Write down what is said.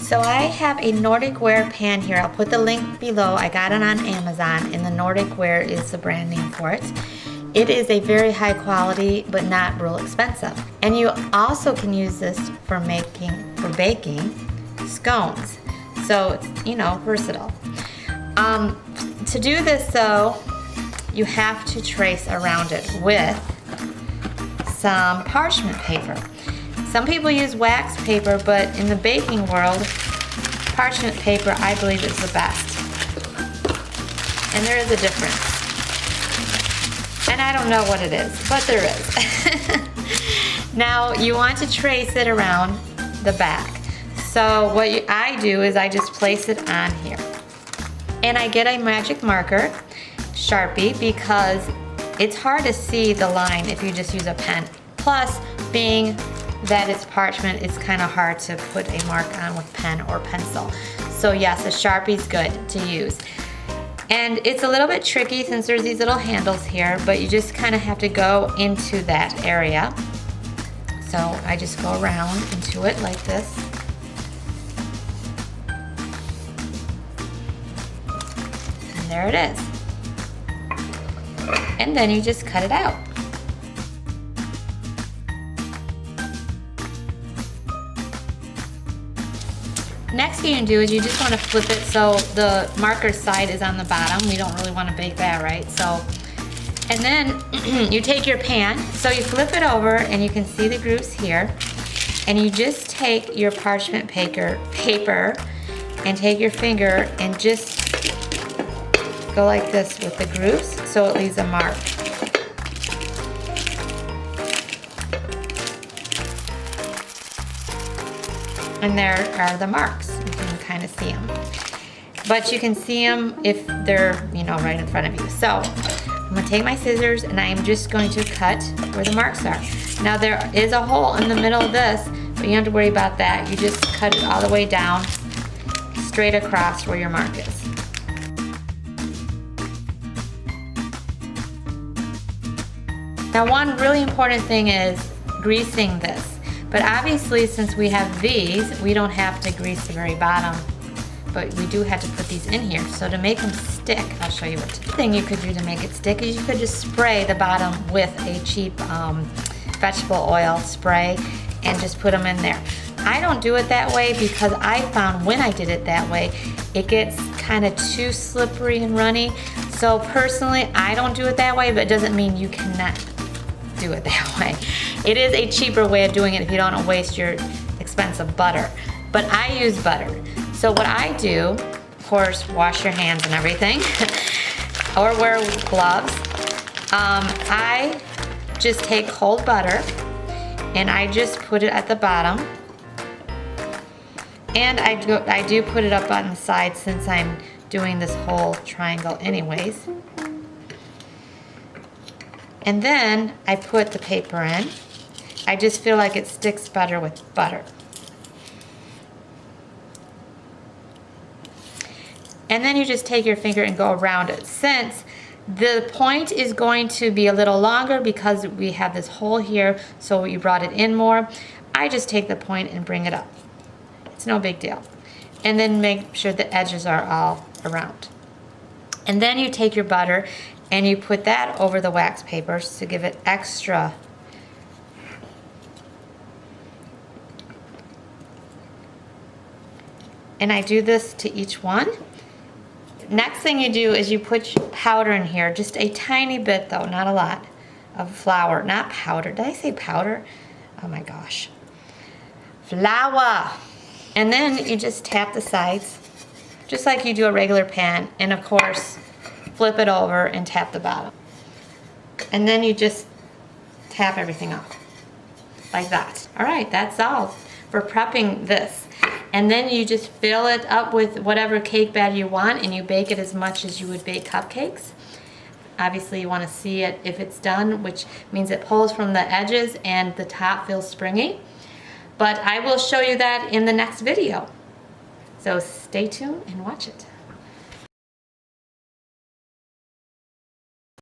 So I have a Nordic Ware pan here. I'll put the link below. I got it on Amazon, and the Nordic Ware is the brand name for it. It is a very high quality, but not real expensive. And you also can use this for baking scones. So it's, you know, versatile. To do this though, you have to trace around it with some parchment paper. Some people use wax paper, but in the baking world, parchment paper, I believe, is the best. And there is a difference. And I don't know what it is, but there is. Now, you want to trace it around the back. So what I do is I just place it on here. And I get a magic marker, Sharpie, because it's hard to see the line if you just use a pen. Plus, being that it's parchment, it's kind of hard to put a mark on with pen or pencil. So yes, a Sharpie's good to use. And it's a little bit tricky since there's these little handles here, but you just kind of have to go into that area. So I just go around into it like this. And there it is. And then you just cut it out. Next thing you can do is you just want to flip it so the marker side is on the bottom. We don't really want to bake that, right? So, and then you take your pan, so you flip it over and you can see the grooves here. And you just take your parchment paper and take your finger and just go like this with the grooves so it leaves a mark. And there are the marks. You can kind of see them. But you can see them if they're, you know, right in front of you. So I'm gonna take my scissors and I'm just going to cut where the marks are. Now there is a hole in the middle of this, but you don't have to worry about that. You just cut it all the way down, straight across where your mark is. Now one really important thing is greasing this. But obviously, since we have these, we don't have to grease the very bottom, but we do have to put these in here. So to make them stick, I'll show you what to do. The thing you could do to make it stick is you could just spray the bottom with a cheap vegetable oil spray and just put them in there. I don't do it that way because I found when I did it that way, it gets kind of too slippery and runny. So personally, I don't do it that way, but it doesn't mean you cannot do it that way. It is a cheaper way of doing it if you don't want to waste your expensive butter. But I use butter. So what I do, of course, wash your hands and everything, or wear gloves. I just take cold butter and I just put it at the bottom. And I do put it up on the side since I'm doing this whole triangle anyways. And then I put the paper in. I just feel like it sticks better with butter. And then you just take your finger and go around it. Since the point is going to be a little longer because we have this hole here, so you brought it in more, I just take the point and bring it up. It's no big deal. And then make sure the edges are all around. And then you take your butter and you put that over the wax papers to give it extra. And I do this to each one. Next thing you do is you put powder in here, just a tiny bit though, not a lot, of flour, not powder. Did I say powder? Oh my gosh. Flour. And then you just tap the sides, just like you do a regular pan, and of course, flip it over and tap the bottom. And then you just tap everything off, like that. All right, that's all for prepping this. And then you just fill it up with whatever cake batter you want, and you bake it as much as you would bake cupcakes. Obviously you want to see it if it's done, which means it pulls from the edges and the top feels springy. But I will show you that in the next video. So stay tuned and watch it.